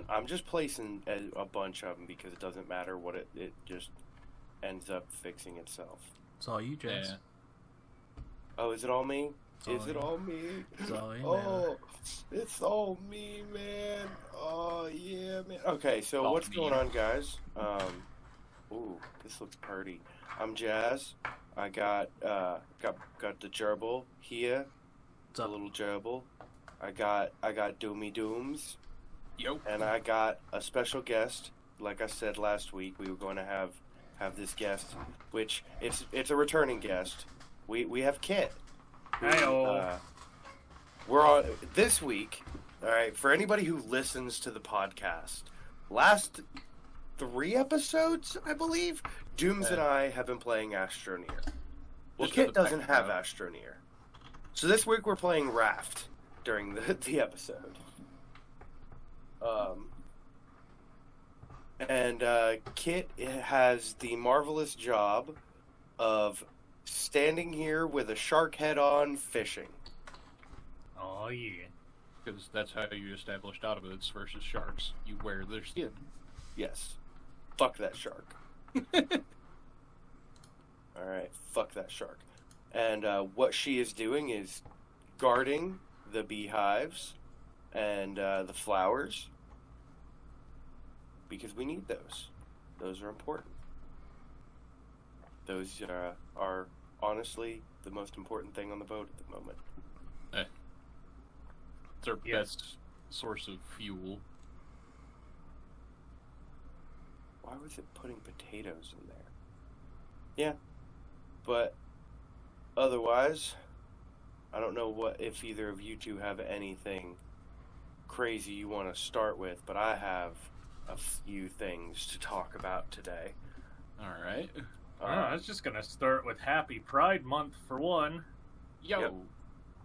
doesn't. I'm just placing a bunch of them because it doesn't matter what it just ends up fixing itself. It's all you, Jess. Yeah. Oh, is it all me? It's Is all it you. all me? It's all you, Oh, it's all me, man. Oh, yeah, man. Okay, so All what's me. going on, guys? Ooh, this looks party. I'm Jazz. I got the gerbil here. What's A up? little gerbil. I got Doomy Dooms. Yo. And I got a special guest. Like I said last week, we were going to have this guest, which it's a returning guest. We have Kit. Hi-oh. We're on this week. All right, for anybody who listens to the podcast, last 3 episodes, I believe, Dooms and I have been playing Astroneer. Well, Just for Kit the doesn't have background. Astroneer. So this week we're playing Raft during the episode. And Kit has the marvelous job of standing here with a shark head on fishing. Oh, yeah. Because that's how you establish Autobots versus sharks. You wear their skin. Yes. Fuck that shark. Alright, fuck that shark. And what she is doing is guarding the beehives and the flowers. Because we need those. Those are important. Those are honestly the most important thing on the boat at the moment. It's our Yeah. best source of fuel. Why was it putting potatoes in there? Yeah. But otherwise, I don't know if either of you two have anything crazy you want to start with, but I have a few things to talk about today. Alright. I was just gonna start with Happy Pride Month for one. Yo. Yep.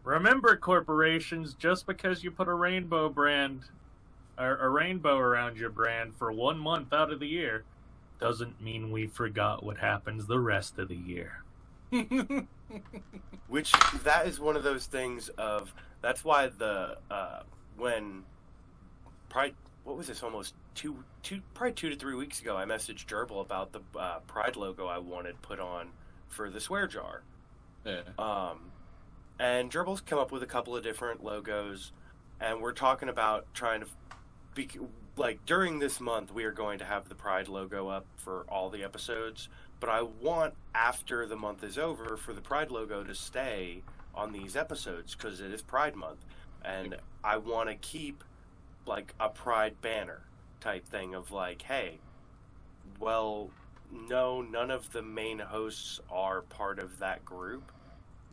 Remember, corporations, just because you put a rainbow brand, or a rainbow around your brand for 1 month out of the year, doesn't mean we forgot what happens the rest of the year. Which, that is one of those things of, that's why when Pride, what was this, almost probably 2 to 3 weeks ago, I messaged Gerbil about the Pride logo I wanted put on for the swear jar. Yeah. And Gerbil's come up with a couple of different logos, and we're talking about trying to during this month, we are going to have the Pride logo up for all the episodes, but I want, after the month is over, for the Pride logo to stay on these episodes, because it is Pride Month, and I want to keep, a Pride banner type thing of, hey, well, no, none of the main hosts are part of that group.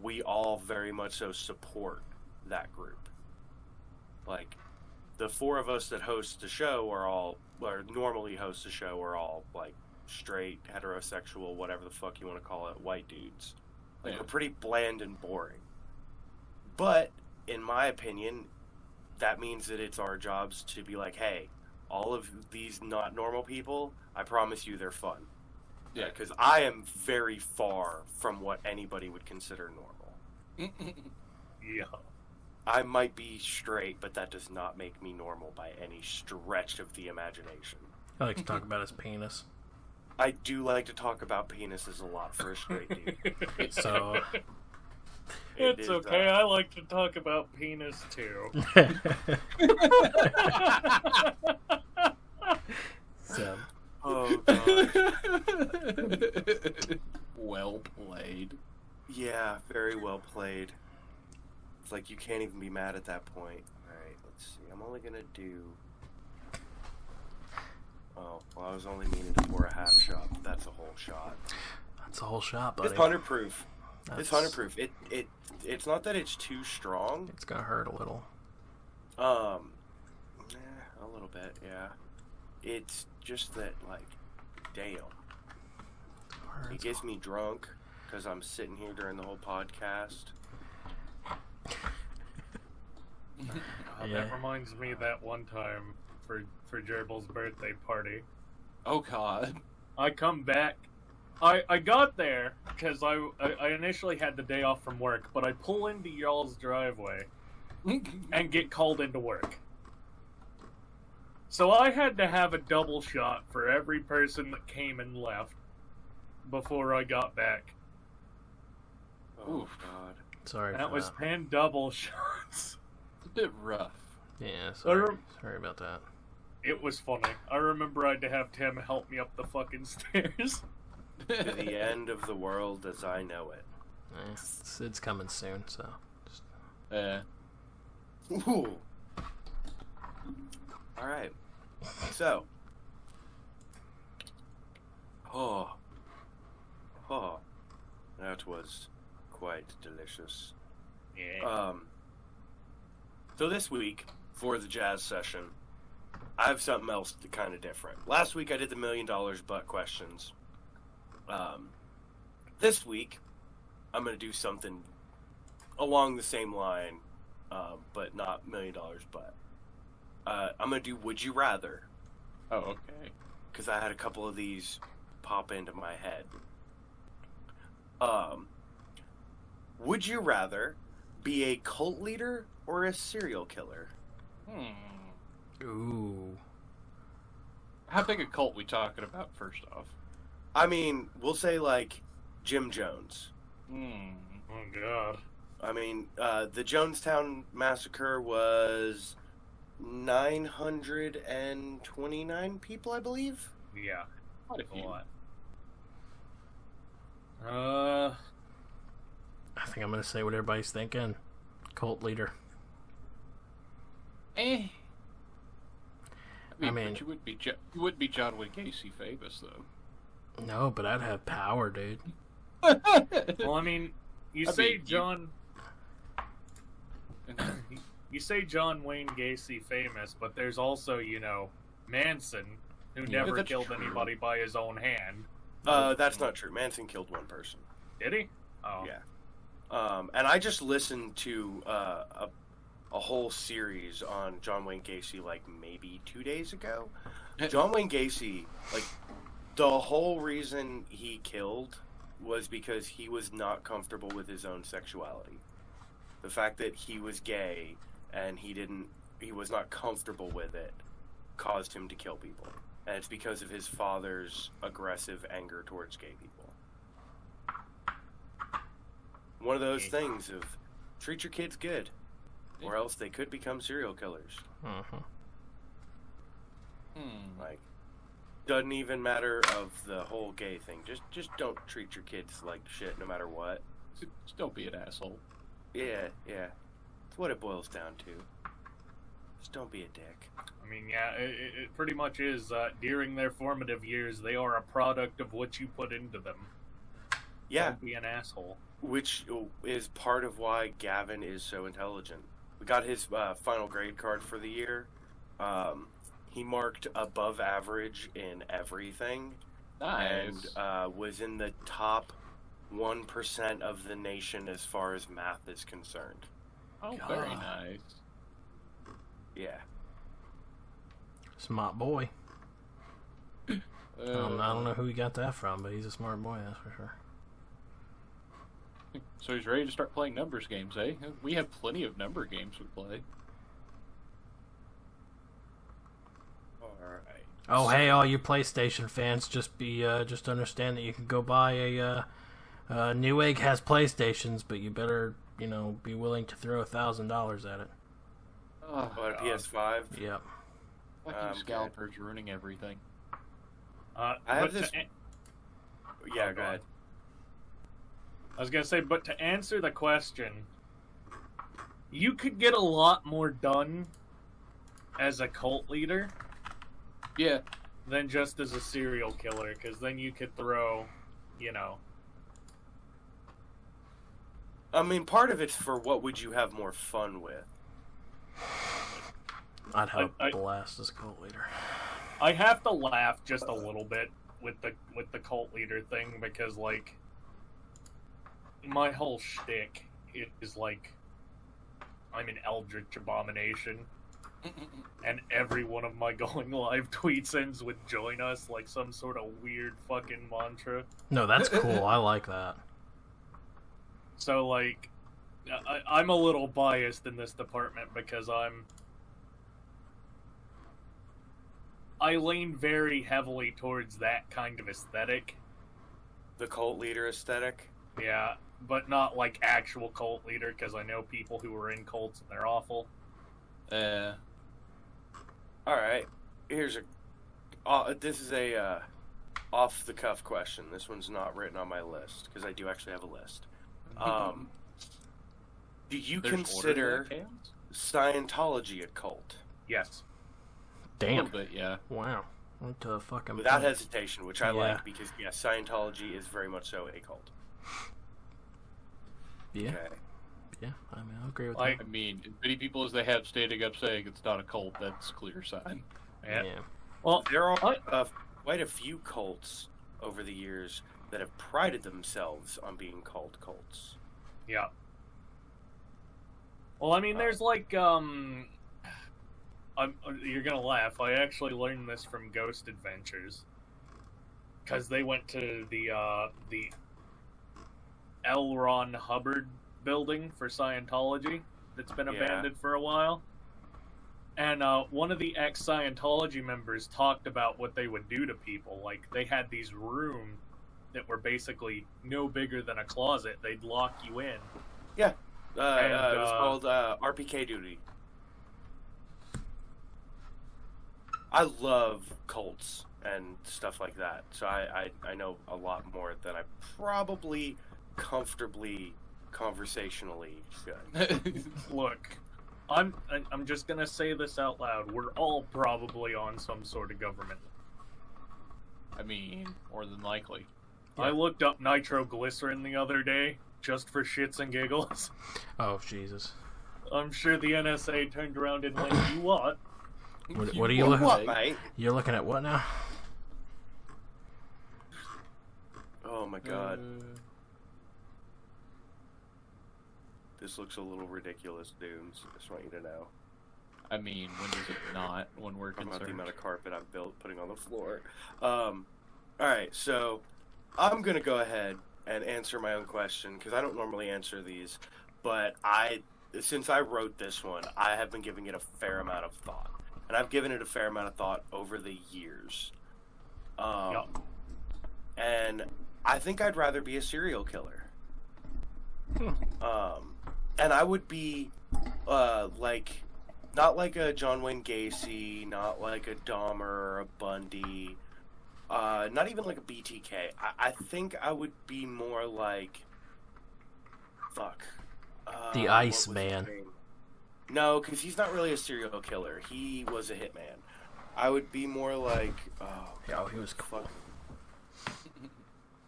We all very much so support that group. The 4 of us that host the show or normally host the show are all, straight, heterosexual, whatever the fuck you want to call it, white dudes. Yeah. We're pretty bland and boring. But, in my opinion, that means that it's our jobs to be hey, all of these not normal people, I promise you they're fun. Yeah. Because I am very far from what anybody would consider normal. Yeah. I might be straight, but that does not make me normal by any stretch of the imagination. I like to talk about his penis. I do like to talk about penises a lot for a straight dude. So, It It's is, okay, I like to talk about penis too. so Oh, God. Well played. Yeah, very well played. It's you can't even be mad at that point. Alright, let's see. I'm only gonna do... Oh, well, I was only meaning to pour a half shot, but that's a whole shot. that's a whole shot, buddy. It's 100 proof. That's- It's 100 proof. It's not that it's too strong. It's gonna hurt a little. A little bit, yeah. It's just that, damn. It gets me drunk because I'm sitting here during the whole podcast. Yeah. That reminds me of that one time for Gerbil's birthday party. Oh god. I come back. I got there because I initially had the day off from work, but I pull into y'all's driveway and get called into work. So I had to have a double shot for every person that came and left before I got back. Oh, Oof. God. Sorry That for was that. 10 double shots. It's a bit rough. Yeah, I sorry. rem- Sorry about that. It was funny. I remember I had to have Tim help me up the fucking stairs. To the end of the world as I know it. It's coming soon, so just Ooh. All right. So. Oh. That was quite delicious. Yeah. So this week, for the jazz session, I have something else kind of different. Last week I did the $1 million butt questions. This week, I'm going to do something along the same line, but not $1 million butt. I'm going to do Would You Rather, Oh, okay. because I had a couple of these pop into my head. Would you rather be a cult leader or a serial killer? ooh. How big a cult we talking about, first off? I mean, we'll say like Jim Jones. Oh, God. I mean, the Jonestown Massacre was 929 people, I believe. Yeah. Quite a A few. lot. I think I'm gonna say what everybody's thinking. Cult leader. I mean, mean- but you would be John Wayne Gacy famous though. No, but I'd have power, dude. Well, I mean, you I say mean, John... You say John Wayne Gacy famous, but there's also, Manson, who Yeah, never that's killed true. anybody by his own hand. That's not true. Manson killed one person. Did he? Oh. Yeah. And I just listened to a whole series on John Wayne Gacy like maybe 2 days ago. John Wayne Gacy, like, the whole reason he killed was because he was not comfortable with his own sexuality. The fact that he was gay and he was not comfortable with it caused him to kill people. And it's because of his father's aggressive anger towards gay people. One of those things of treat your kids good, or else they could become serial killers. Uh-huh. Like, doesn't even matter of the whole gay thing. Just don't treat your kids like shit, no matter what. Just don't be an asshole. Yeah. It's what it boils down to. Just don't be a dick. I mean, yeah, it pretty much is. During their formative years, they are a product of what you put into them. Yeah, Don't be an asshole. which is part of why Gavin is so intelligent. We got his final grade card for the year. He marked above average in everything. Nice. And was in the top 1% of the nation as far as math is concerned. Oh, God. very nice. Yeah. Smart boy. I don't know who he got that from, but he's a smart boy, that's for sure. So he's ready to start playing numbers games, eh? We have plenty of number games we play. Alright. Oh, hey, all you PlayStation fans, just understand that you can go buy a Newegg has PlayStations, but you better, be willing to throw $1,000 at it. Oh, What, a PS5? Yep. fucking okay. scalpers ruining everything. I have but this- Yeah, go ahead. I was gonna say, but to answer the question, you could get a lot more done as a cult leader Yeah, than just as a serial killer, because then you could throw, I mean, part of it's for what would you have more fun with? I'd have I- a blast as a cult leader. I have to laugh just a little bit with the cult leader thing, because like my whole shtick is like I'm an eldritch abomination, and every one of my going live tweets ends with "join us" like some sort of weird fucking mantra. No, that's cool. I like that. So like I'm a little biased in this department because I lean very heavily towards that kind of aesthetic. The cult leader aesthetic. Yeah, but not like actual cult leader, because I know people who are in cults and they're awful. All right. Here's this is a off the cuff question. This one's not written on my list because I do actually have a list. Do you consider Scientology a cult? Yes. A Damn. little bit, yeah. Wow. Went to a fucking Without point. hesitation, which I like because Scientology is very much so a cult. Yeah. Okay. Yeah. I mean, I agree with Like- I mean, as many people as they have standing up saying it's not a cult, that's a clear sign. that. Yeah. Yeah. Well, There are quite a few cults over the years that have prided themselves on being called cults. yeah. Well, I mean, there's like, you're gonna laugh. I actually learned this from Ghost Adventures, because they went to the L. Ron Hubbard building for Scientology that's been abandoned for a while. And one of the ex-Scientology members talked about what they would do to people. Like, they had these rooms that were basically no bigger than a closet. They'd lock you in. Yeah. It was called RPK duty. I love cults and stuff like that, so I know a lot more than I probably comfortably conversationally should. Look, I'm just gonna say this out loud. We're all probably on some sort of government. I mean, more than likely. I looked up nitroglycerin the other day, just for shits and giggles. Oh, Jesus. I'm sure the NSA turned around and went, "You what?" What are you looking What, at? mate? You're looking at what now? Oh my god. This looks a little ridiculous, dudes. I just want you to know. I mean, when is it not? When we're About the concerned. amount of carpet I've built putting on the floor. Alright, so I'm going to go ahead and answer my own question because I don't normally answer these, but since I wrote this one, I have been giving it a fair amount of thought. And I've given it a fair amount of thought over the years. And I think I'd rather be a serial killer. And I would be, not like a John Wayne Gacy, not like a Dahmer or a Bundy, not even like a BTK. I think I would be more like, The what Ice was his Man. name? No, because he's not really a serial killer. He was a hitman. I would be more like, Oh, he was fuck.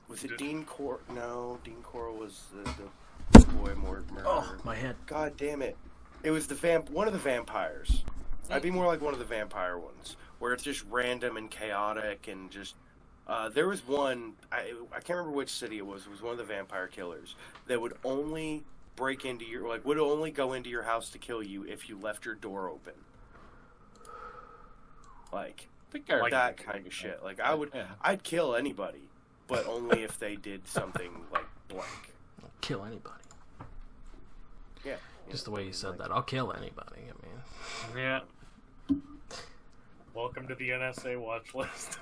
Was it Dean Cor? No, Dean Coral was the boy murderer. Oh, my head. God damn it! It was one of the vampires. I'd be more like one of the vampire ones, where it's just random and chaotic and just. There was one. I can't remember which city it was. It was one of the vampire killers that would only break into would only go into your house to kill you if you left your door open. Like that kind of shit. Like I'd kill anybody, but only if they did something like blank. Kill anybody. Yeah. Just the way you said that. I'll kill anybody. I mean, Yeah. Welcome to the NSA watch list.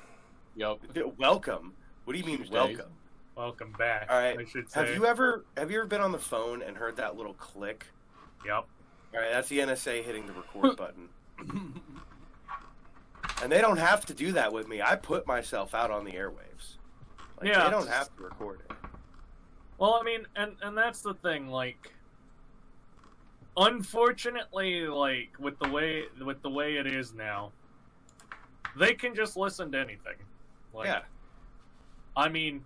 Yup. Welcome. What do you mean Tuesdays. welcome? Welcome back. All right. I should say. Have you ever been on the phone and heard that little click? Yep. All right, that's the NSA hitting the record button. And they don't have to do that with me. I put myself out on the airwaves. Like, Yeah. They don't have to record it. Well, I mean, and that's the thing. Like, unfortunately, like with the way it is now, they can just listen to anything. Like, Yeah. I mean,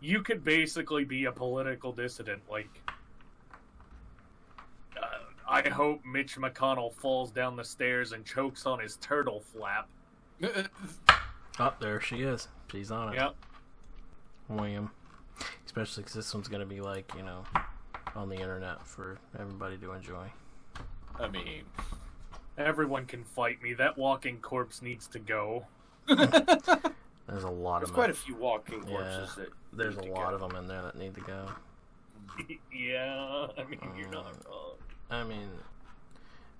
you could basically be a political dissident. Like, I hope Mitch McConnell falls down the stairs and chokes on his turtle flap. oh, there she is. She's on it. Yep. William. Especially because this one's going to be like, on the internet for everybody to enjoy. I mean, Everyone can fight me. That walking corpse needs to go. There's a lot There's of quite them. a few walking corpses that. There's a need to lot go. of them in there that need to go. Yeah, I mean, you're not wrong. I mean,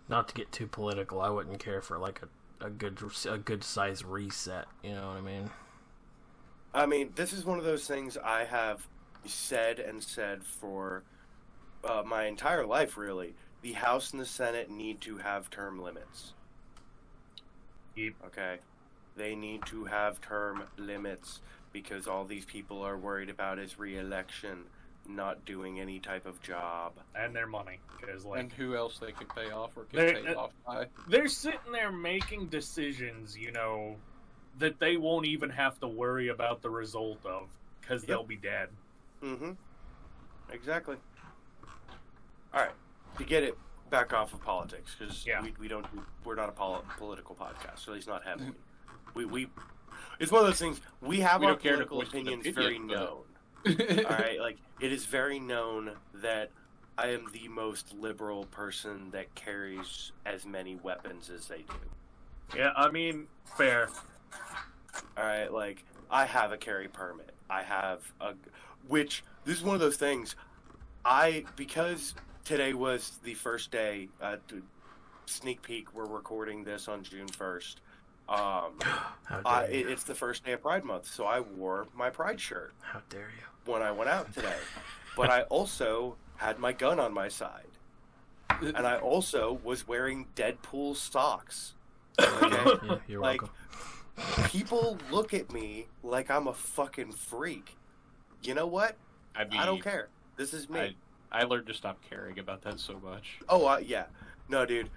not to get too political, I wouldn't care for like a a good size reset. You know what I mean? I mean, this is one of those things I have said for my entire life, really. The House and the Senate need to have term limits. Yep. Okay? They need to have term limits because all these people are worried about is re-election, not doing any type of job. And their money. And who else they could pay off or get paid off by. They're sitting there making decisions, that they won't even have to worry about the result of, because they'll be dead. Mm-hmm. Exactly. Alright, to get it back off of politics, because we're not a political podcast, or at least not heavily. We it's one of those things, we have our political opinions very known. Alright, like, it is very known that I am the most liberal person that carries as many weapons as they do. Yeah, I mean, fair. Alright, like, I have a carry permit. I have which, this is one of those things, because today was the first day, sneak peek, we're recording this on June 1st. It's the first day of Pride Month, so I wore my Pride shirt. How dare you? When I went out today. But I also had my gun on my side. And I also was wearing Deadpool socks. Okay? Yeah, you're welcome. People look at me like I'm a fucking freak. You know what? I don't care. This is me. I learned to stop caring about that so much. Oh, yeah. No, dude.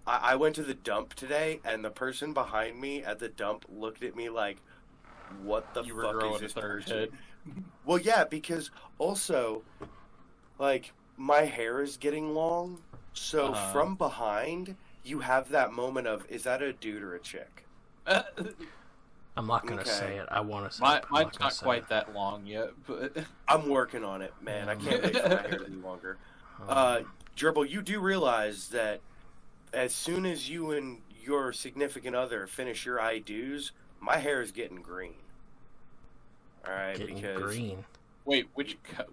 I went to the dump today, and the person behind me at the dump looked at me like, what the fuck is this person? Head. Well, yeah, because also, like, my hair is getting long, so from behind, you have that moment of, is that a dude or a chick? I'm not going to say it. I want to say it. Mine's not quite that long yet, but... I'm working on it, man. I can't wait for my hair to be longer. Gerbil, you do realize that as soon as you and your significant other finish your I do's, my hair is getting green. Alright, because... green? Wait,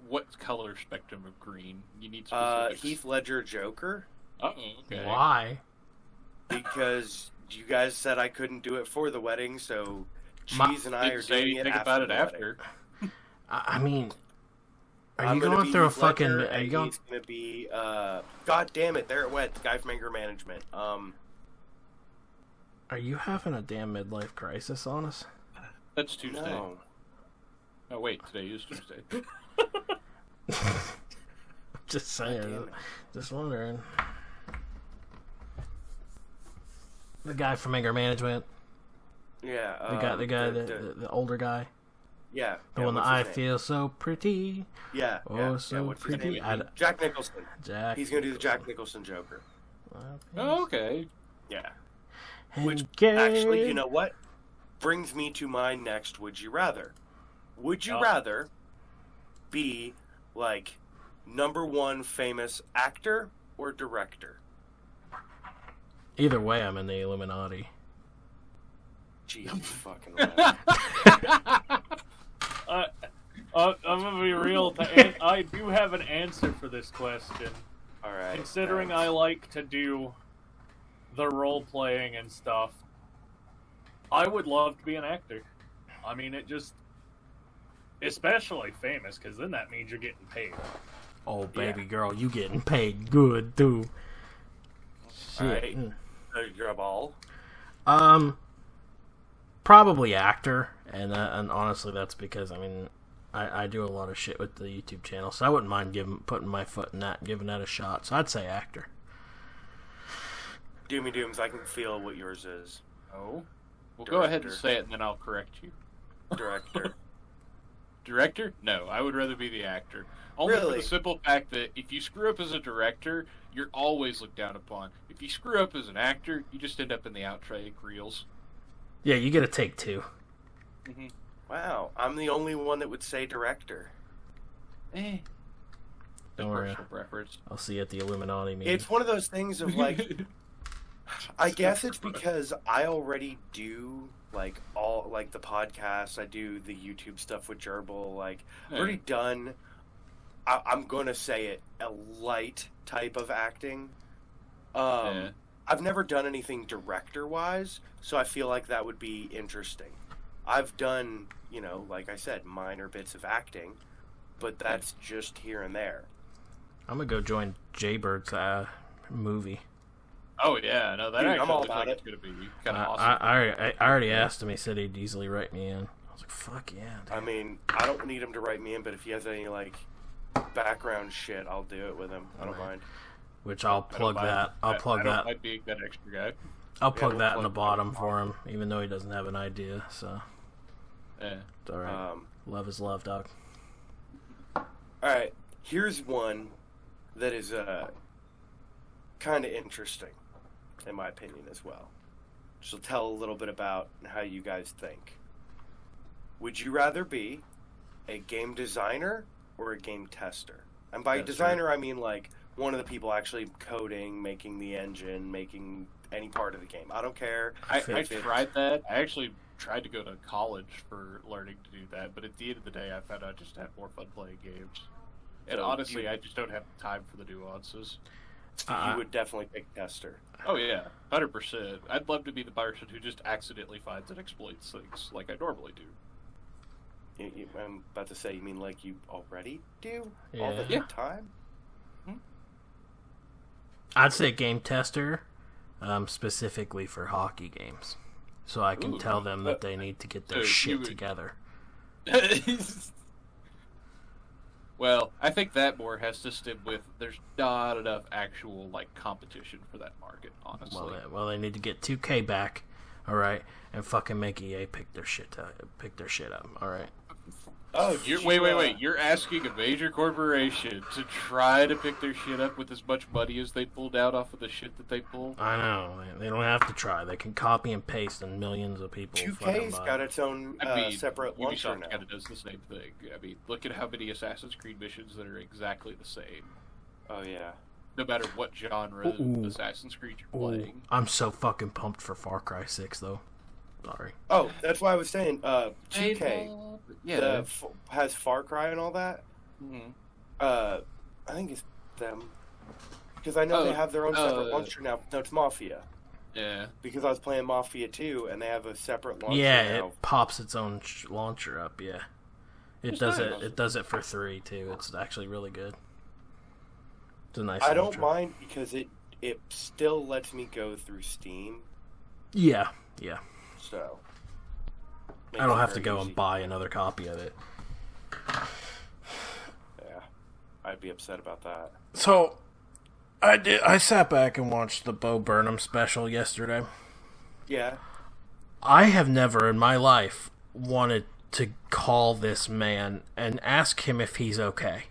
what color spectrum of green? You need specifics. Heath Ledger Joker. Okay. Why? Because you guys said I couldn't do it for the wedding, so Cheese and I are doing it after the wedding. I mean, are I'm you going through a fucking? Are you going? He's gonna be. God damn it! There it went. The guy from Anger Management. Are you having a damn midlife crisis on us? That's Tuesday. No. Oh wait, today is Tuesday. Just saying. Just wondering. The guy from Anger Management. Yeah. The older guy. Yeah. The one that I feel so pretty. Yeah. So pretty. Jack Nicholson. He's gonna do the Jack Nicholson Joker. Oh, okay. Yeah. Which actually, you know what? Brings me to my next would you rather. Would you rather be like #1 famous actor or director? Either way, I'm in the Illuminati. Jesus fucking I'm gonna be real. I do have an answer for this question. All right. Considering I like to do the role playing and stuff, I would love to be an actor. I mean, it just, especially famous, because then that means you're getting paid. Oh, baby girl, you getting paid good, too. All right. You're a ball. Probably actor, and honestly, that's because I do a lot of shit with the YouTube channel, so I wouldn't mind putting my foot in that, and giving that a shot. So I'd say actor. Doomy Dooms, I can feel what yours is. Oh, well, go ahead and say it, and then I'll correct you. Director. Director? No, I would rather be the actor. Only for the simple fact that if you screw up as a director, you're always looked down upon. If you screw up as an actor, you just end up in the outtake reels. Yeah, you get a take 2. Mm-hmm. Wow, I'm the only one that would say director. Don't worry. Personal preference. I'll see you at the Illuminati meeting. It's one of those things of like, I guess it's because I already do like all like the podcasts. I do the YouTube stuff with Gerbil. Like, I've already done. I'm gonna say it, a light type of acting. I've never done anything director-wise, so I feel like that would be interesting. I've done, like I said, minor bits of acting, but that's just here and there. I'm gonna go join Jaybird's movie. Oh yeah, no, that Dude, actually I'm all looks about like it. it's gonna be kind of awesome. I already asked him. He said he'd easily write me in. I was like, fuck yeah. Dude. I mean, I don't need him to write me in, but if he has any, background shit, I'll do it with him. I don't mind. Which I'll plug that. I'll plug that. Might be that extra guy. I'll plug that in the bottom for him, even though he doesn't have an idea. So, Yeah. it's all right. Love is love, dog. All right, here's one that is kind of interesting, in my opinion, as well. So tell a little bit about how you guys think. Would you rather be a game designer or a game tester? And by designer, I mean one of the people actually coding, making the engine, making any part of the game. I don't care. I tried that. I actually tried to go to college for learning to do that, but at the end of the day, I found I just had more fun playing games. And honestly, I just don't have time for the nuances. You would definitely pick tester. Oh yeah, 100%. I'd love to be the person who just accidentally finds and exploits things like I normally do. I'm about to say, you mean like you already do? Yeah. All the time? I'd say game tester, specifically for hockey games, so I can tell them that they need to get their shit together. Well, I think that more has to stem with there's not enough actual competition for that market, honestly. Well, they need to get 2K back, all right, and fucking make EA pick their shit up, all right. Oh, wait! You're asking a major corporation to try to pick their shit up with as much money as they pulled out off of the shit that they pulled? I know. They don't have to try. They can copy and paste, and millions of people. 2K's got its own separate launcher now. Ubisoft kind of does the same thing. I mean, look at how many Assassin's Creed missions that are exactly the same. Oh yeah. No matter what genre of Assassin's Creed you're playing. I'm so fucking pumped for Far Cry 6, though. Sorry. Oh, that's why I was saying 2K has Far Cry and all that. Mm-hmm. I think it's them because I know they have their own separate launcher now. No, it's Mafia. Yeah. Because I was playing Mafia 2 and they have a separate launcher. Yeah, now. it pops its own launcher up. Yeah, it does it. It does it for 3 too. It's actually really good. It's a nice. I launcher. don't mind because it still lets me go through Steam. Yeah. So I don't have to go and buy another copy of it. Yeah, I'd be upset about that. So, I sat back and watched the Bo Burnham special yesterday. Yeah. I have never in my life wanted to call this man and ask him if he's okay.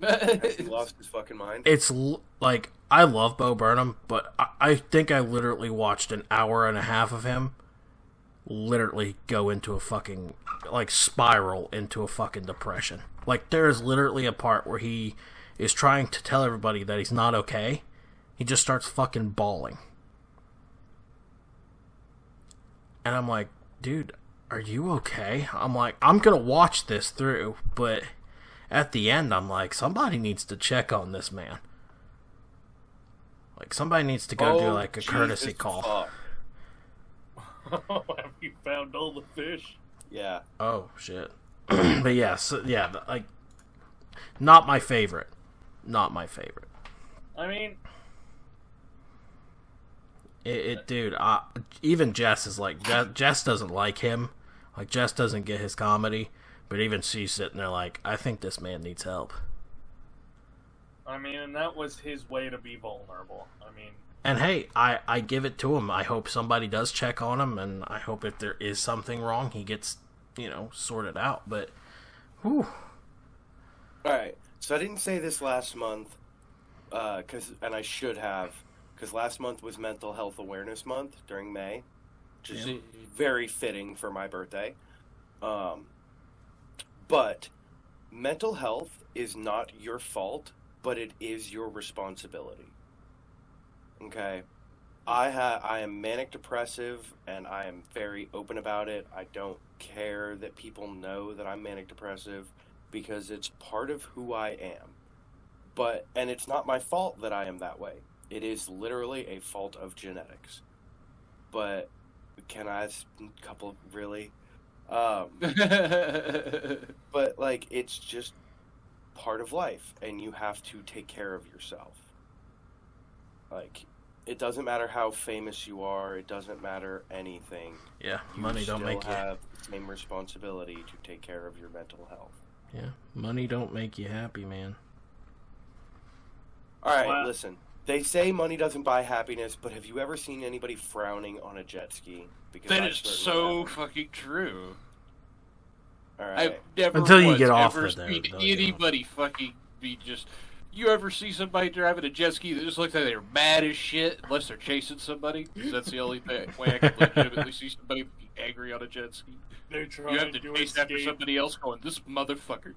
Has he lost his fucking mind? It's like, I love Bo Burnham, but I think I literally watched an hour and a half of him literally go into a fucking, spiral into a fucking depression. There is literally a part where he is trying to tell everybody that he's not okay. He just starts fucking bawling. And I'm like, dude, are you okay? I'm like, I'm gonna watch this through, but at the end, I'm like, somebody needs to check on this man. Somebody needs to go do, a courtesy call. Fuck. Have you found all the fish? Yeah. Oh, shit. But yeah, not my favorite. Not my favorite. I mean... Dude, even Jess is Jess doesn't like him. Jess doesn't get his comedy. But even she's sitting there I think this man needs help. I mean, and that was his way to be vulnerable. I mean... And hey, I give it to him. I hope somebody does check on him, and I hope if there is something wrong, he gets, sorted out. But, whew. Alright, so I didn't say this last month, and I should have, because last month was Mental Health Awareness Month during May, which is very fitting for my birthday. But mental health is not your fault, but it is your responsibility. Okay? I am manic depressive, and I am very open about it. I don't care that people know that I'm manic depressive because it's part of who I am. And it's not my fault that I am that way. It is literally a fault of genetics. But can I ask a couple really? But like, it's just part of life, and you have to take care of yourself. Like, it doesn't matter how famous you are. It doesn't matter anything. Yeah, money don't make you. You have the same responsibility to take care of your mental health. Yeah, money don't make you happy, man. All right, listen. They say money doesn't buy happiness, but have you ever seen anybody frowning on a jet ski? Because that is so fucking true. All right. I've never Until you get off ever of there, seen anybody fucking be just. You ever see somebody driving a jet ski that just looks like they're mad as shit, unless they're chasing somebody? Because that's the only way I can legitimately see somebody angry on a jet ski. You have to chase after somebody else going, this motherfucker.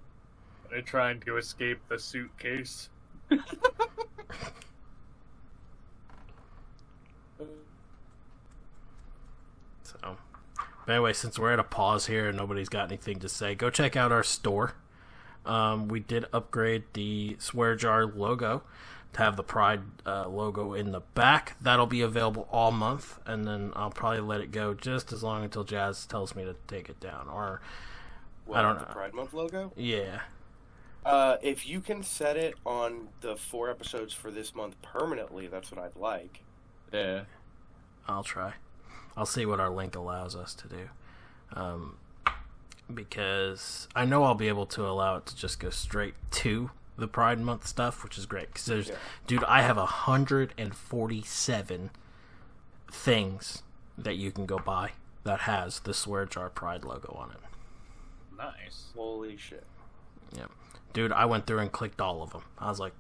They're trying to escape the suitcase. So, but anyway, since we're at a pause here and nobody's got anything to say, go check out our store. We did upgrade the Swear Jar logo to have the Pride logo in the back. That'll be available all month, and then I'll probably let it go just as long until Jazz tells me to take it down. Or I don't know. The Pride Month logo? Yeah. If you can set it on the 4 episodes for this month permanently, that's what I'd like. Yeah. I'll try. I'll see what our link allows us to do. Because I know I'll be able to allow it to just go straight to the Pride Month stuff, which is great. Because dude, I have 147 things that you can go buy that has the Swear Jar Pride logo on it. Nice. Holy shit. Yeah. Dude, I went through and clicked all of them. I was like,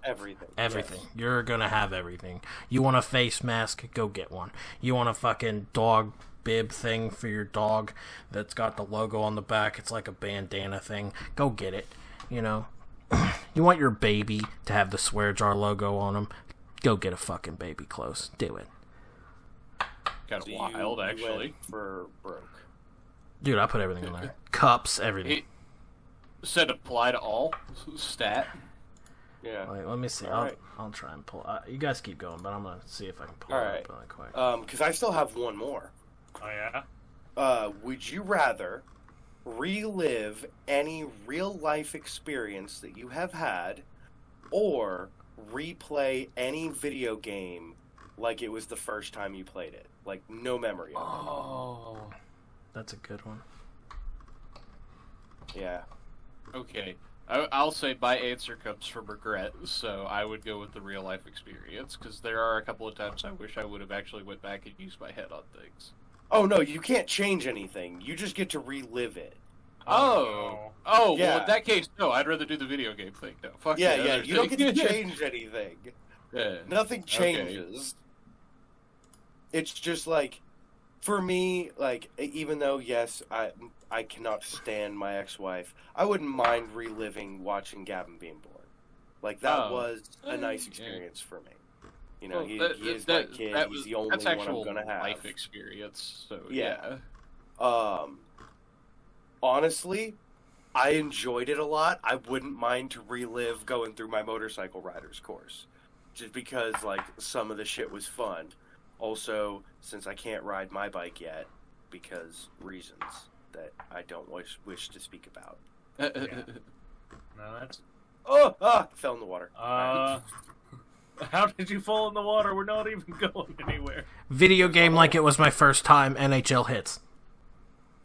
everything. Everything. Yes. You're gonna have everything. You want a face mask? Go get one. You want a fucking dog bib thing for your dog that's got the logo on the back? It's like a bandana thing. Go get it. You know? You want your baby to have the Swear Jar logo on them? Go get a fucking baby clothes. Do it. Kind of wild, actually. For broke. Dude, I put everything in there. Cups, everything. Said apply to all stat. Yeah. Like, let me see. I'll try and pull. You guys keep going, but I'm gonna see if I can pull it up really quick. Because I still have one more. Oh yeah. Would you rather relive any real life experience that you have had, or replay any video game like it was the first time you played it, like no memory of it? Oh, that's a good one. Yeah. Okay, I'll say my answer comes from regret, so I would go with the real life experience, because there are a couple of times I wish I would have actually went back and used my head on things. Oh no, you can't change anything. You just get to relive it. Oh, yeah. Well, in that case, no, I'd rather do the video game thing. No, fuck yeah, you don't get to change anything. Yeah. Nothing changes. Okay. It's just like, for me, like, even though, yes, I cannot stand my ex-wife, I wouldn't mind reliving watching Gavin being born. Like, that was a nice experience for me. You know, he is my kid. He's the only one I'm going to have. Life experience, so yeah. Honestly, I enjoyed it a lot. I wouldn't mind to relive going through my motorcycle rider's course. Just because, like, some of the shit was fun. Also, since I can't ride my bike yet, because reasons that I don't wish to speak about. Yeah. No, that's... Fell in the water. How did you fall in the water? We're not even going anywhere. Video game like it was my first time. NHL hits.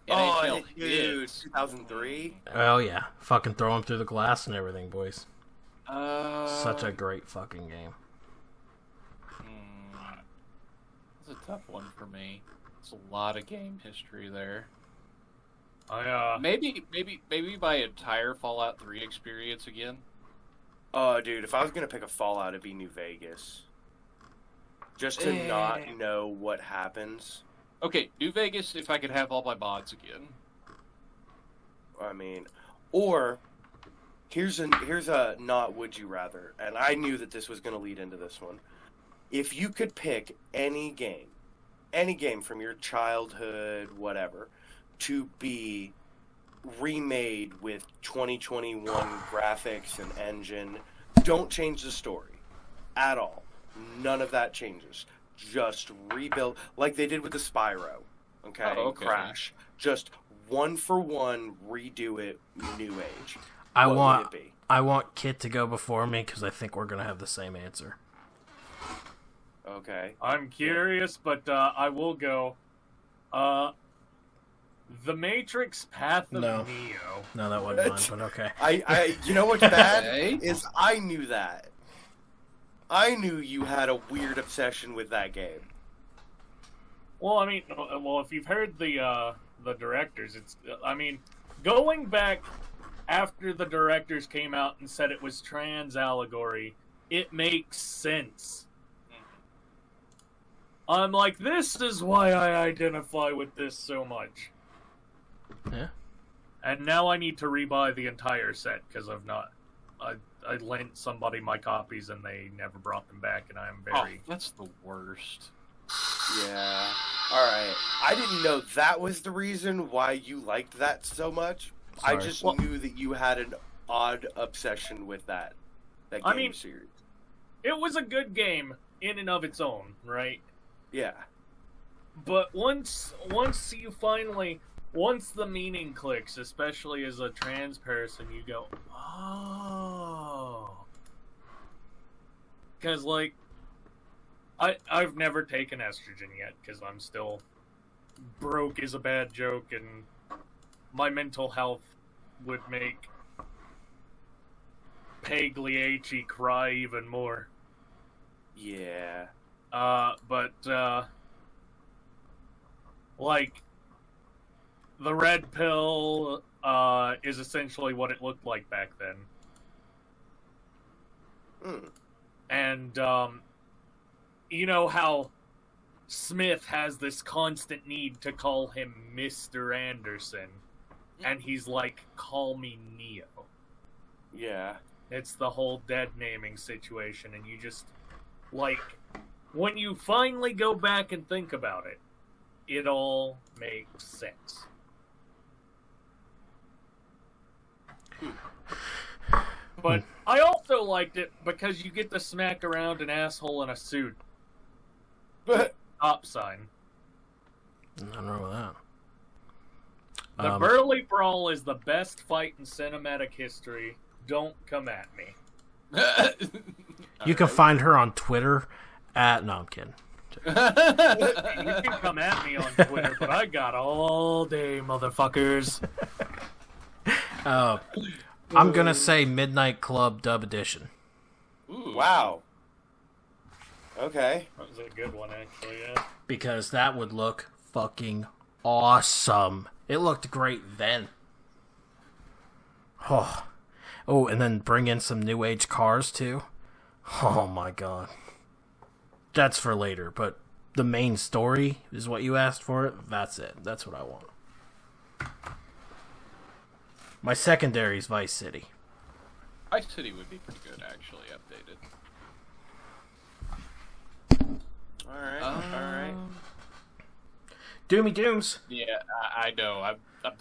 NHL dude, 2003? Oh, yeah. Fucking throw them through the glass and everything, boys. Such a great fucking game. That's a tough one for me. It's a lot of game history there. Maybe my entire Fallout 3 experience again. Oh, dude, if I was gonna pick a Fallout, it'd be New Vegas. Just to not know what happens. Okay, New Vegas, if I could have all my mods again. I mean, or here's a not would you rather, and I knew that this was gonna lead into this one. If you could pick any game from your childhood, whatever, to be remade with 2021 graphics and engine, don't change the story at all. None of that changes. Just rebuild like they did with the Spyro. Okay? Oh, okay. Crash. Just one for one, redo it, new age. I What want would it be? I want Kit to go before me because I think we're gonna have the same answer. Okay. I'm curious, but I will go. The Matrix Path of No. Neo. No, that wasn't mine, but okay. I you know what's bad Okay. is I knew that. I knew you had a weird obsession with that game. Well, I mean, if you've heard the directors, going back after the directors came out and said it was trans allegory, it makes sense. I'm like, this is why I identify with this so much. Yeah. And now I need to rebuy the entire set because I've not. I lent somebody my copies and they never brought them back, and I am very. Oh, that's the worst. Yeah. Alright. I didn't know that was the reason why you liked that so much. I Sorry. just knew that you had an odd obsession with that game I mean- series. It was a good game in and of its own, right? Yeah. But once the meaning clicks, especially as a trans person, you go, oh. Because, like, I've never taken estrogen yet, because I'm still broke is a bad joke, and my mental health would make Pagliacci cry even more. Yeah. Like, the red pill, is essentially what it looked like back then. Mm. And, you know how Smith has this constant need to call him Mr. Anderson, and he's like, call me Neo. Yeah. It's the whole dead naming situation, and you just, like, when you finally go back and think about it, it all makes sense. But I also liked it because you get to smack around an asshole in a suit. But Stop sign. Nothing wrong with that. The Burly Brawl is the best fight in cinematic history. Don't come at me. You can find her on Twitter at... No, I'm kidding. You can come at me on Twitter, but I got all day, motherfuckers. I'm gonna say Midnight Club Dub Edition. Ooh. wow. Okay. That was a good one, actually, yeah. Because that would look fucking awesome. It looked great then. Oh, and then bring in some new age cars too. Oh my god. That's for later, but the main story is what you asked for. That's it. That's what I want. My secondary is Vice City. Vice City would be pretty good, actually, updated. Alright. Alright. Doomy Dooms. Yeah, I know. I'm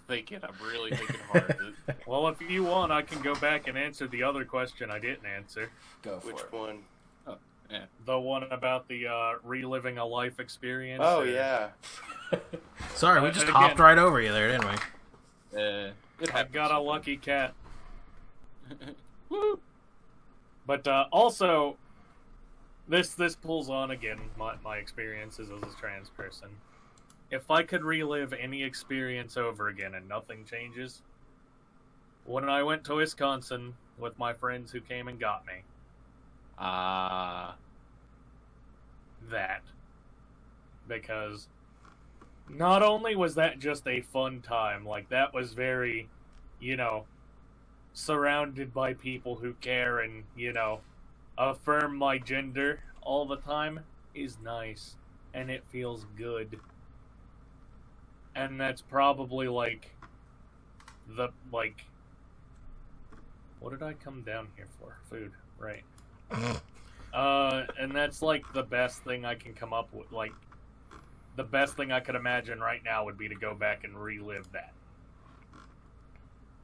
thinking. I'm really thinking hard. Well, if you want, I can go back and answer the other question I didn't answer. Go for Which it. one? Yeah. The one about the reliving a life experience. Oh, or- yeah. Sorry, we just and hopped again- right over you there, didn't we? It I've happens got a sometimes. lucky cat. Woo! But also, this pulls on again my experiences as a trans person. If I could relive any experience over again and nothing changes, when I went to Wisconsin with my friends who came and got me, that. Because not only was that just a fun time, like that was very, surrounded by people who care and, affirm my gender all the time is nice. And it feels good. And that's probably what did I come down here for? Food, right. And that's the best thing I can come up with. The best thing I could imagine right now would be to go back and relive that.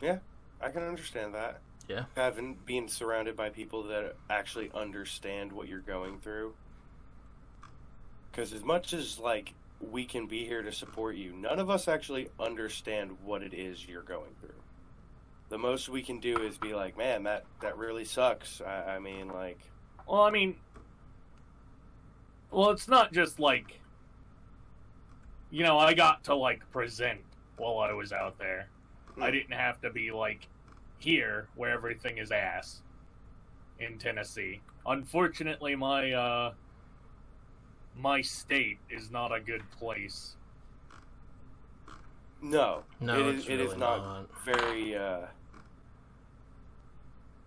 Yeah, I can understand that. Yeah. being surrounded by people that actually understand what you're going through. Because as much as, like, we can be here to support you, none of us actually understand what it is you're going through. The most we can do is be like, man, that really sucks. I mean, like... Well, it's not just, like... You know, I got to, like, present while I was out there. I didn't have to be, like, here, where everything is ass, in Tennessee. Unfortunately, my state is not a good place. No, it's it really is not very,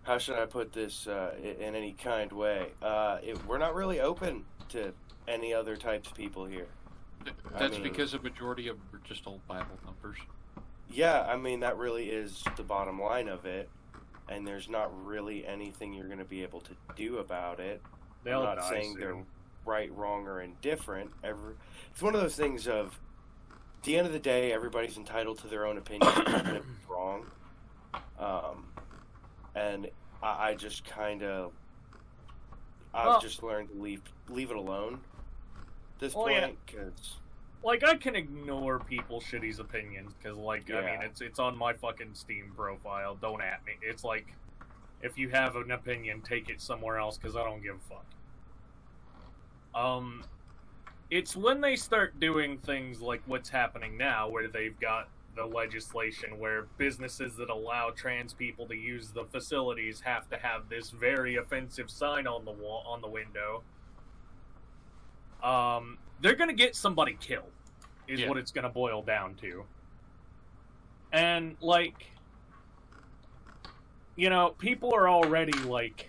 how should I put this, in any kind way? We're not really open to any other types of people here. That's because a majority of them are just old Bible thumpers. Yeah, I mean, that really is the bottom line of it, and there's not really anything you're going to be able to do about it. I'm not saying they're right, wrong, or indifferent. It's one of those things of, at the end of the day, everybody's entitled to their own opinion, even if it's wrong. And I just kind of, I've just learned to leave it alone at this point, because... Like, I can ignore people's shitty opinions, because, like, I mean, it's on my fucking Steam profile, don't at me. It's like, if you have an opinion, take it somewhere else, because I don't give a fuck. It's when they start doing things like what's happening now, where they've got the legislation where businesses that allow trans people to use the facilities have to have this very offensive sign on the wall, on the window. They're gonna get somebody killed, is what it's gonna boil down to. And, like, you know, people are already, like,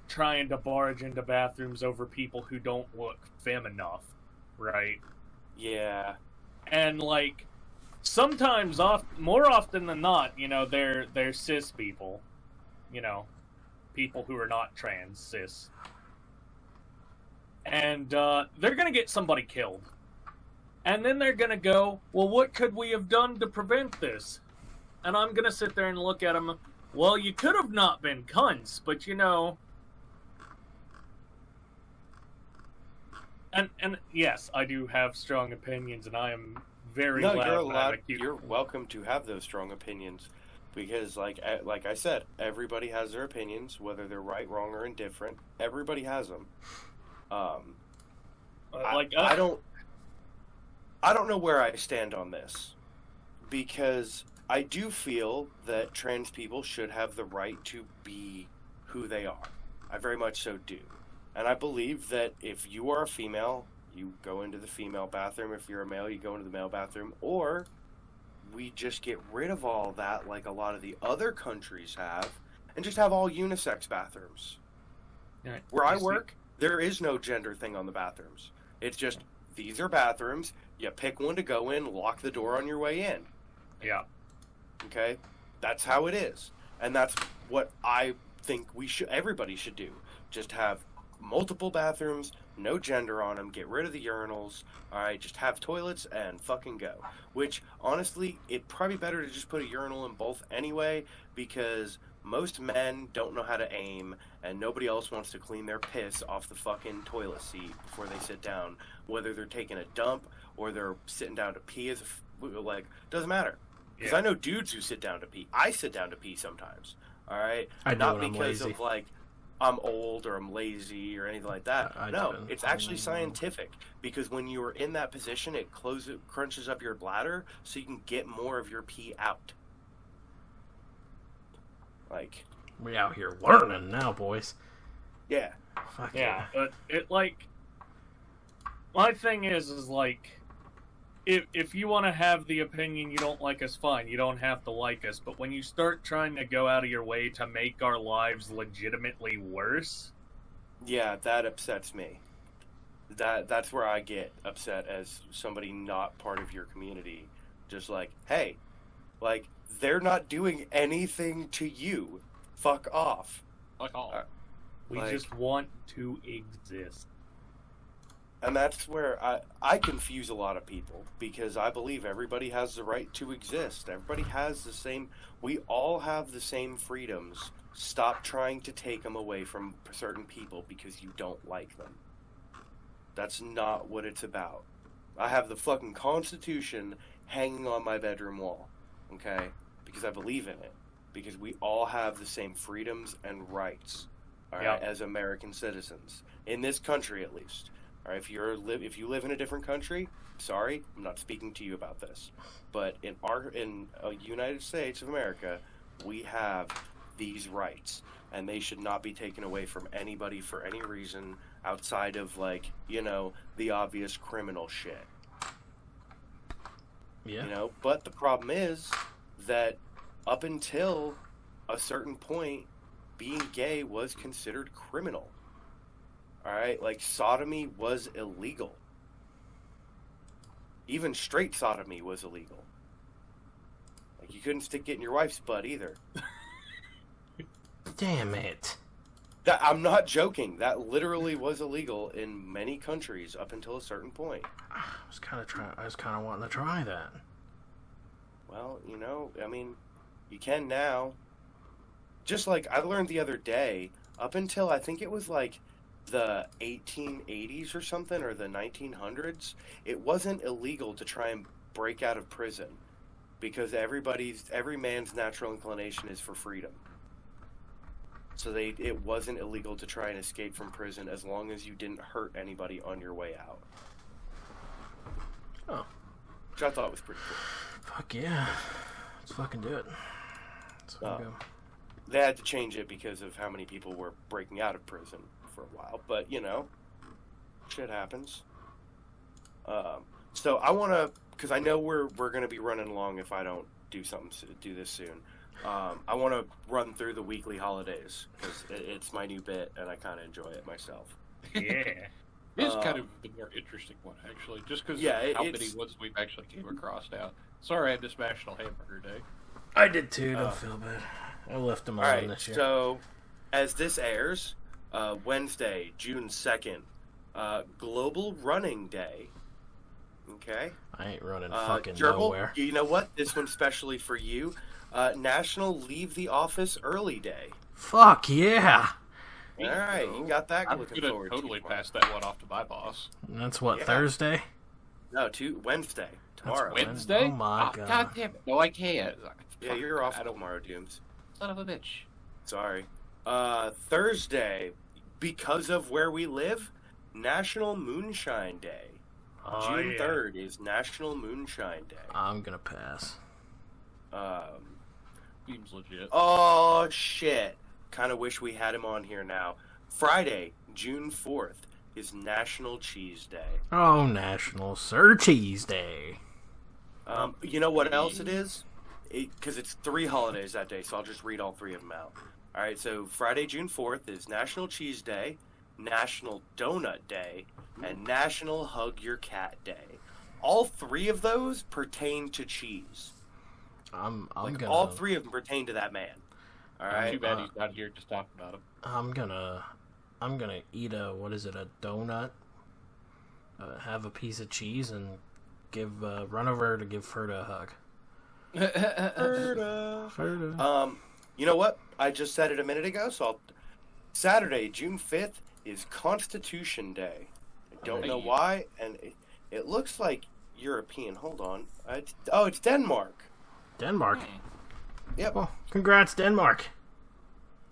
trying to barge into bathrooms over people who don't look femme enough, right? Yeah. And, like, sometimes, more often than not, you know, they're cis people. You know, people who are not trans, cis. And they're going to get somebody killed. And then they're going to go, well, what could we have done to prevent this? And I'm going to sit there and look at them, well, you could have not been cunts, but you know... And yes, I do have strong opinions, and I am very loud. You're welcome to have those strong opinions. Because, like I said, everybody has their opinions, whether they're right, wrong, or indifferent. Everybody has them. I don't know where I stand on this, because I do feel that trans people should have the right to be who they are. I very much so do. And I believe that if you are a female, you go into the female bathroom. If you're a male, you go into the male bathroom. Or we just get rid of all that, like a lot of the other countries have, and just have all unisex bathrooms. Right. Where I work, there is no gender thing on the bathrooms. It's just, these are bathrooms, you pick one to go in, lock the door on your way in. Yeah. Okay? That's how it is. And that's what I think everybody should do. Just have multiple bathrooms, no gender on them, get rid of the urinals, alright, just have toilets and fucking go. Which, honestly, it'd probably better to just put a urinal in both anyway, because most men don't know how to aim, and nobody else wants to clean their piss off the fucking toilet seat before they sit down. Whether they're taking a dump, or they're sitting down to pee, doesn't matter. Because I know dudes who sit down to pee. I sit down to pee sometimes, alright? Not because of, like, I'm old or I'm lazy or anything like that. No, it's actually scientific, because when you are in that position, it crunches up your bladder so you can get more of your pee out. Like, we out here learning now, boys. Yeah. Fuck yeah. But it, like, my thing is like, if you want to have the opinion you don't like us, fine. You don't have to like us. But when you start trying to go out of your way to make our lives legitimately worse... Yeah, that upsets me. That's where I get upset as somebody not part of your community. Just like, hey, like, they're not doing anything to you. Fuck off. Fuck off. We just want to exist. And that's where I confuse a lot of people, because I believe everybody has the right to exist. Everybody has the same, we all have the same freedoms. Stop trying to take them away from certain people because you don't like them. That's not what it's about. I have the fucking Constitution hanging on my bedroom wall, okay? Because I believe in it. Because we all have the same freedoms and rights, all right, as American citizens. In this country, at least. All right, if you live in a different country, sorry, I'm not speaking to you about this. But in United States of America, we have these rights, and they should not be taken away from anybody for any reason outside of, like, you know, the obvious criminal shit. Yeah. You know, but the problem is that up until a certain point, being gay was considered criminal. All right, like sodomy was illegal. Even straight sodomy was illegal. Like you couldn't stick it in your wife's butt either. Damn it. I'm not joking. That literally was illegal in many countries up until a certain point. I was kind of wanting to try that. Well, you know, I mean, you can now. Just like I learned the other day, up until I think it was like the 1880s or something, or the 1900s, it wasn't illegal to try and break out of prison, because every man's natural inclination is for freedom. So it wasn't illegal to try and escape from prison as long as you didn't hurt anybody on your way out. Oh. Which I thought was pretty cool. Fuck yeah. Let's fucking do it. Let's go. They had to change it because of how many people were breaking out of prison for a while. But, you know, shit happens. So I want to, because I know we're going to be running long if I don't do this soon. I want to run through the weekly holidays, because it's my new bit, and I kind of enjoy it myself. Yeah. It is kind of the more interesting one, actually, just because how many ones we've actually came across now. Sorry I missed National Hamburger Day. I did too, don't feel bad. I left them on this year. So, as this airs, Wednesday, June 2nd, Global Running Day. Okay? I ain't running fucking Gerbil, nowhere. You know what? This one's specially for you. National Leave the Office Early Day. Fuck yeah! Alright, you got that I'm looking gonna forward totally to. pass that one off to my boss. That's what, Yeah. Thursday? No, Wednesday. Tomorrow. Wednesday? Oh my God. God. God damn it. No, I can't. Yeah, you're off tomorrow, Dooms. Son of a bitch. Sorry. Thursday, because of where we live, National Moonshine Day. June 3rd is National Moonshine Day. I'm gonna pass. Seems legit. Oh, shit. Kind of wish we had him on here now. Friday, June 4th, is National Cheese Day. Oh, National Sir Cheese Day. You know what else it is? Because it's 3 holidays that day, so I'll just read all 3 of them out. All right, so Friday, June 4th is National Cheese Day, National Donut Day, and National Hug Your Cat Day. All 3 of those pertain to cheese. I'm like, gonna. all 3 of them pertain to that man. All right. Too bad he's not here to talk about him. I'm gonna eat a donut, have a piece of cheese, and run over to give Ferda a hug. Ferda. You know what? I just said it a minute ago, so Saturday, June 5th, is Constitution Day. I don't know why, and it looks like European. Hold on. It's Denmark. Denmark? Yep. Well, congrats, Denmark.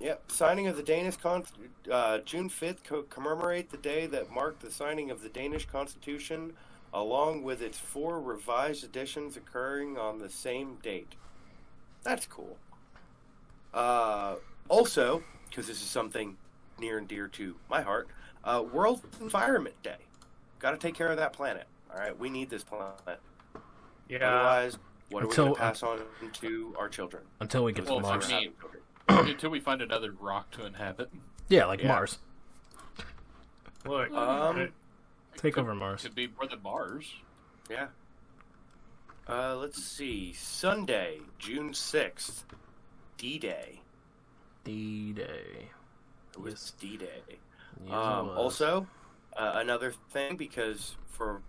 Yep. Signing of the Danish June 5th commemorate the day that marked the signing of the Danish Constitution, along with its 4 revised editions occurring on the same date. That's cool. Also, because this is something near and dear to my heart, World Environment Day. Got to take care of that planet. All right, we need this planet. Yeah. Otherwise, what are we going to pass on to our children? Until we get to Mars. Until we find another rock to inhabit. Yeah, like Mars. Look, take over Mars. Could be more than Mars. Yeah. Let's see. Sunday, June 6th. D-Day. D-Day. It was D-Day. Yes, it was. Also, another thing, because for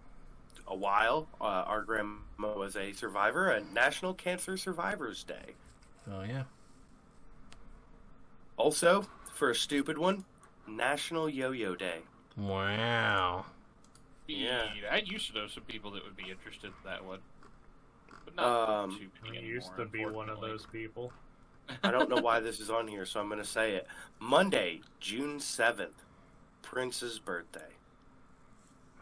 a while, our grandma was a survivor, a National Cancer Survivors Day. Oh, yeah. Also, for a stupid one, National Yo-Yo Day. Wow. Yeah. I used to know some people that would be interested in that one. But not too many I anymore, used to be one of unfortunately. those people. I don't know why this is on here, so I'm going to say it. Monday, June 7th, Prince's birthday.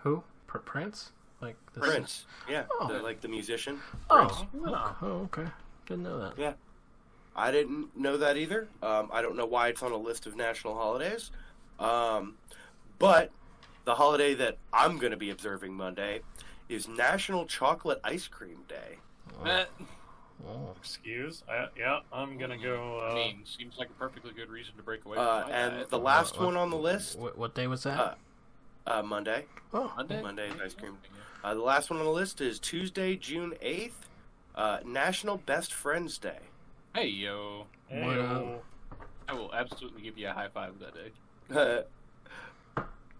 Who? Prince? Like this Prince, yeah, Oh. like the musician. Oh. Oh. Oh, okay. Didn't know that. Yeah. I didn't know that either. I don't know why it's on a list of national holidays. But the holiday that I'm going to be observing Monday is National Chocolate Ice Cream Day. Oh. Excuse? I'm gonna go. I mean, seems like a perfectly good reason to break away from my And diet. the last one on the list, What day was that? Monday. Oh. Monday is ice cream. The last one on the list is Tuesday, June 8th, National Best Friends Day. Hey, yo. Hey, I will absolutely give you a high five that day.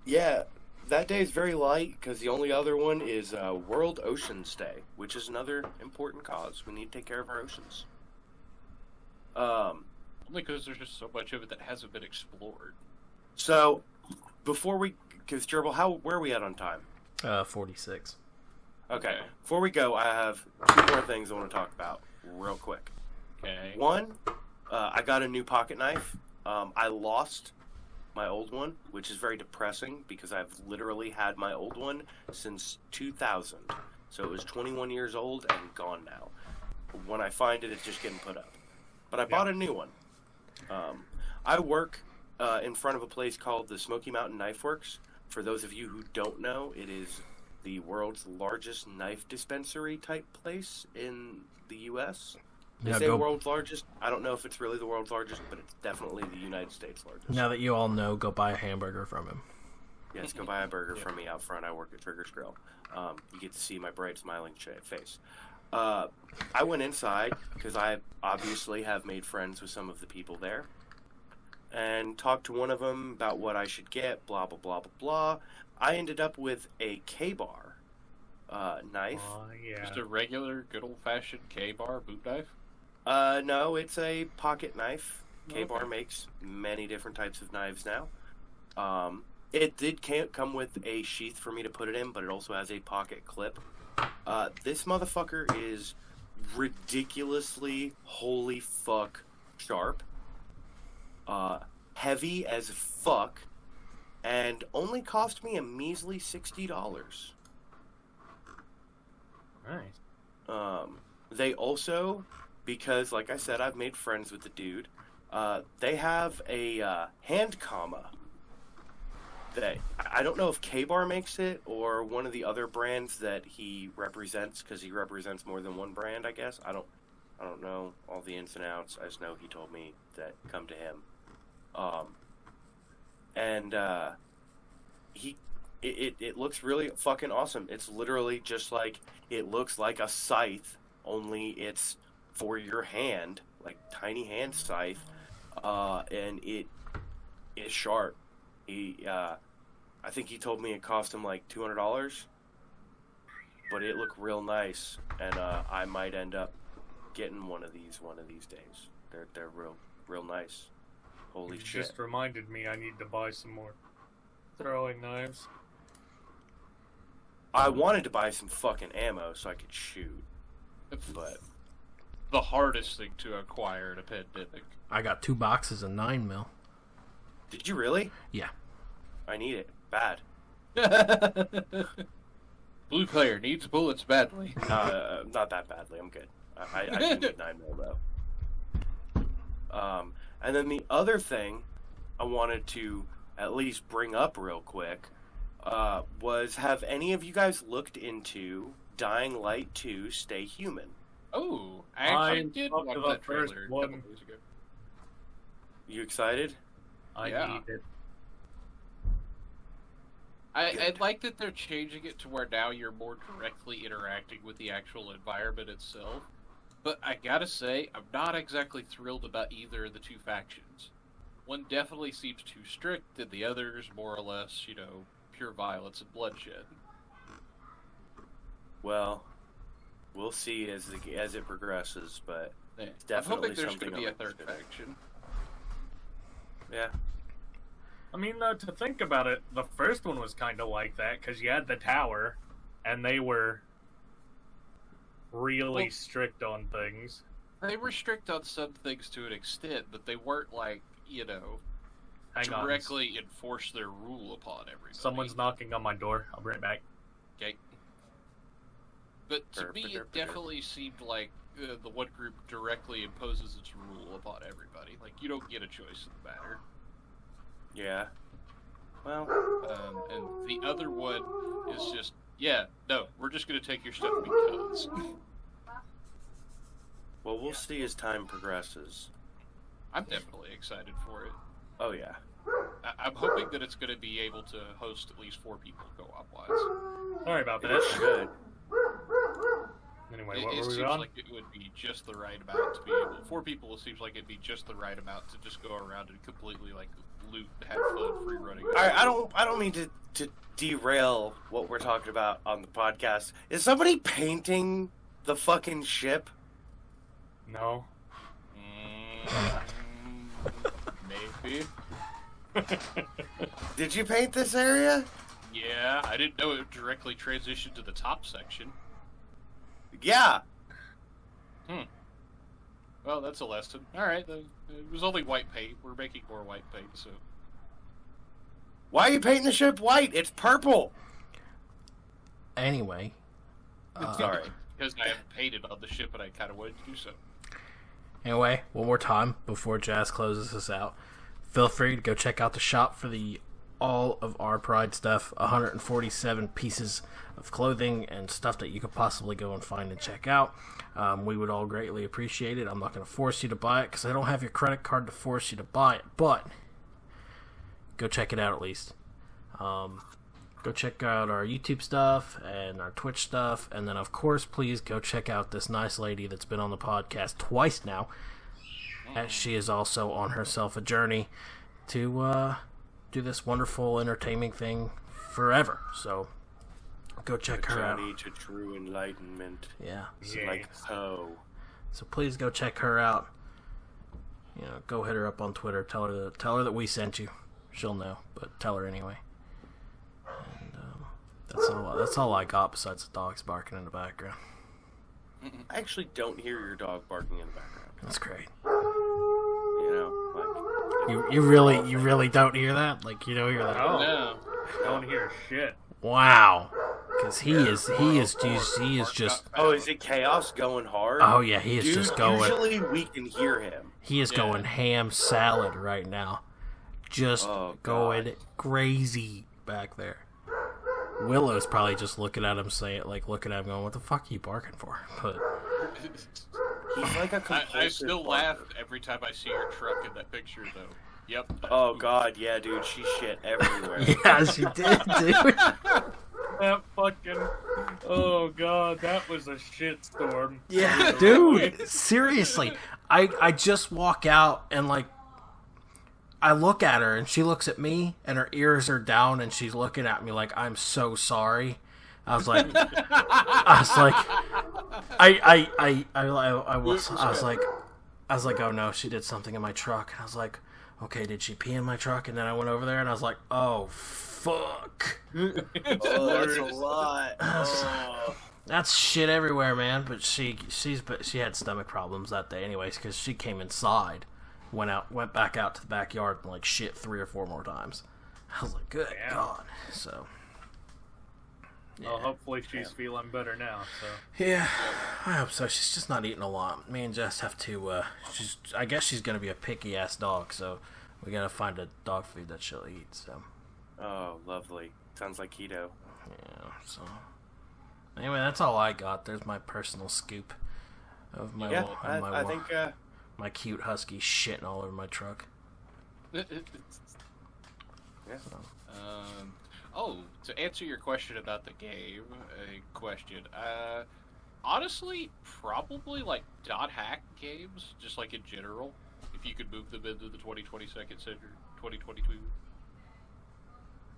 Yeah, that day is very light because the only other one is World Oceans Day, which is another important cause. We need to take care of our oceans. Only because there's just so much of it that hasn't been explored. So, before we, because Gerbil, where are we at on time? 46. Okay, before we go, I have two more things I want to talk about real quick. Okay. One, I got a new pocket knife. I lost my old one, which is very depressing because I've literally had my old one since 2000. So it was 21 years old and gone now. When I find it, it's just getting put up. But I bought a new one. I work in front of a place called the Smoky Mountain Knife Works. For those of you who don't know, it is the world's largest knife dispensary type place in the U.S. They Now say go- world's largest. I don't know if it's really the world's largest, but it's definitely the United States largest. Now that you all know, go buy a hamburger from him. Yes, go buy a burger from me out front. I work at Trigger's Grill. You get to see my bright, smiling face. I went inside because I obviously have made friends with some of the people there, and talked to one of them about what I should get. Blah blah blah blah blah. I ended up with a K-bar knife. yeah. Just a regular, good old-fashioned K-bar boot knife? No, it's a pocket knife. K-Bar Okay. makes many different types of knives now. It did come with a sheath for me to put it in, but it also has a pocket clip. This motherfucker is ridiculously holy fuck sharp. Heavy as fuck, and only cost me a measly $60. Nice. They also, because like I said, I've made friends with the dude. They have a hand comma that I don't know if K-Bar makes it or one of the other brands that he represents, because he represents more than one brand, I guess. I don't know all the ins and outs. I just know he told me that come to him. It looks really fucking awesome. It's literally just like, it looks like a scythe, only it's for your hand, like tiny hand scythe, and it is sharp. I think he told me it cost him like $200, but it looked real nice, and I might end up getting one of these days. They're real nice. Holy You shit! just reminded me I need to buy some more throwing knives. I wanted to buy some fucking ammo so I could shoot, but The hardest thing to acquire in a pandemic. I got 2 boxes of 9mm. did you really? Yeah. I need it bad. Blue player needs bullets badly. Not that badly. I'm good. I do need 9mm though. And then the other thing I wanted to at least bring up real quick was, have any of you guys looked into Dying Light 2 Stay Human? Oh, I actually I did talked watch about that trailer first a one. couple days ago. You excited? I Yeah. need it. I like that they're changing it to where now you're more directly interacting with the actual environment itself. But I gotta say, I'm not exactly thrilled about either of the two factions. One definitely seems too strict, and the other's more or less, pure violence and bloodshed. Well, we'll see as it progresses, but it's definitely I'm hoping there's something going to be I'm a third interested in. faction. Yeah. I mean, though, to think about it, the first one was kind of like that, because you had the tower, and they were really strict on things. They were strict on some things to an extent, but they weren't like, Hang on. directly enforce their rule upon everybody. Someone's knocking on my door. I'll be right back. Okay. But to me, it definitely seemed like the one group directly imposes its rule upon everybody. Like, you don't get a choice in the matter. Yeah. Well. And the other one is just, we're just going to take your stuff because. Well, we'll see as time progresses. I'm definitely excited for it. Oh, yeah. I'm hoping that it's going to be able to host at least 4 people co-op-wise. Sorry about that. It's good. Anyway, what It were we seems on? like it would be just the right amount to be able. 4 people, it seems like it'd be just the right amount to just go around and completely like loot, have fun, free running. All right, I don't mean to derail what we're talking about on the podcast. Is somebody painting the fucking ship? No. Maybe. Did you paint this area? Yeah, I didn't know it directly transitioned to the top section. Yeah. Well, that's a lesson. Alright, it was only white paint. We're making more white paint, so... Why are you painting the ship white? It's purple. Anyway. Sorry. Because I haven't painted on the ship and I kind of wanted to do so. Anyway, one more time before Jazz closes us out. Feel free to go check out the shop for all of our Pride stuff. 147 pieces of clothing and stuff that you could possibly go and find and check out. We would all greatly appreciate it. I'm not going to force you to buy it because I don't have your credit card to force you to buy it. But go check it out at least. Go check out our YouTube stuff and our Twitch stuff. And then, of course, please go check out this nice lady that's been on the podcast twice now. As she is also on herself a journey to do this wonderful entertaining thing forever. So go check her out. Journey to true enlightenment. Yeah. Like so. So please go check her out. Go hit her up on Twitter. Tell her that we sent you. She'll know, but tell her anyway. And that's all I got besides the dogs barking in the background. I actually don't hear your dog barking in the background. That's great. Like You really don't hear that? Like, you don't hear that? Oh, No. I don't hear shit. Wow. Because he is just. Oh, is it chaos going hard? Oh yeah, he is Dude, just going. Usually we can hear him. He is going ham salad right now. Just going crazy back there. Willow's probably just looking at him going, "What the fuck are you barking for?" But He's like a compulsive I still barker. laugh every time I see her truck in that picture, though. Yep. Oh god, yeah, dude, she shit everywhere. yeah, she did, dude. That fucking... Oh, God, that was a shitstorm. Yeah, dude. Seriously, I just walk out and I look at her and she looks at me and her ears are down and she's looking at me like I'm so sorry. I was like, oh no, she did something in my truck. I was like, okay, did she pee in my truck? And then I went over there and I was like, oh fuck. Oh, that's a lot. Oh. That's shit everywhere, man. But she had stomach problems that day, anyways, because she came inside, went back out to the backyard and shit 3 or 4 more times. I was like, good God. So. Yeah. Well, hopefully she's feeling better now. So. Yeah, I hope so. She's just not eating a lot. Me and Jess have to. I guess she's gonna be a picky ass dog, so we gotta find a dog food that she'll eat. So. Oh, lovely. Sounds like keto. Yeah. So. Anyway, that's all I got. There's my personal scoop of my. I think. My cute husky shitting all over my truck. Yeah. To answer your question about the game, honestly, probably .hack games, just in general, if you could move them into the 2022 century, 2022.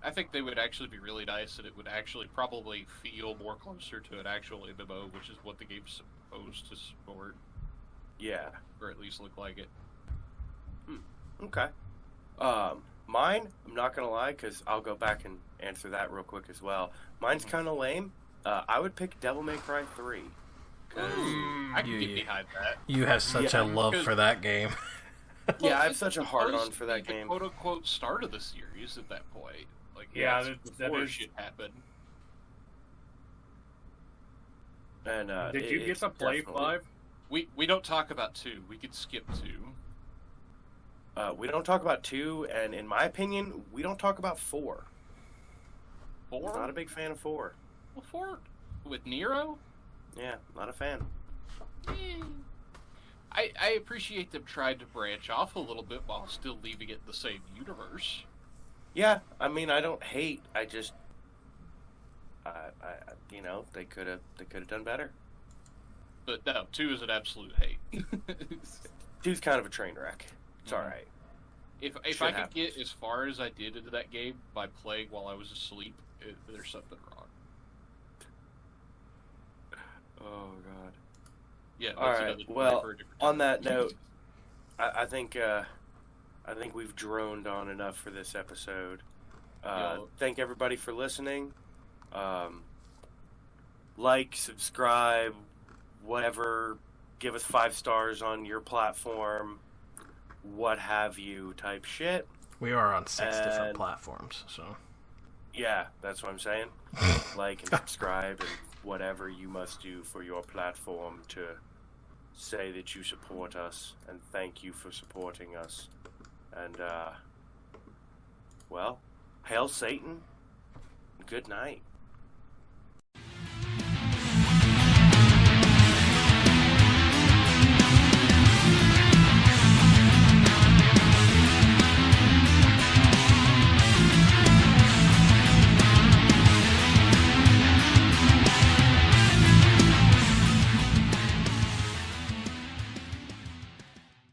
I think they would actually be really nice, and it would actually probably feel more closer to an actual MMO, which is what the game's supposed to support. Yeah. Or at least look like it. Okay. Mine, I'm not gonna lie, because I'll go back and answer that real quick as well. Mine's kind of lame. I would pick Devil May Cry 3. I can get behind that. You have such a love for that game. Yeah, I have such a hard-on for that game. The quote-unquote start of the series at that point. Like, that shit happened. And did you get to play 5? We don't talk about 2. We could skip 2. We don't talk about 2, and in my opinion, we don't talk about 4. 4? I'm not a big fan of 4. Well, 4 with Nero? Yeah, not a fan. I appreciate them trying to branch off a little bit while still leaving it in the same universe. Yeah, I mean, I don't hate. I just, they could have done better. But no, 2 is an absolute hate. 2's kind of a train wreck. It's all right. If I could get as far as I did into that game by playing while I was asleep, there's something wrong. Oh God. Yeah. All right. Well, on that note, I think we've droned on enough for this episode. Thank everybody for listening. Like, subscribe, whatever. Give us 5 stars on your platform. What have you? Type shit. We are on 6 different platforms, so. Yeah, that's what I'm saying. Like and subscribe and whatever you must do for your platform to say that you support us, and thank you for supporting us. And, well, hail Satan. Good night.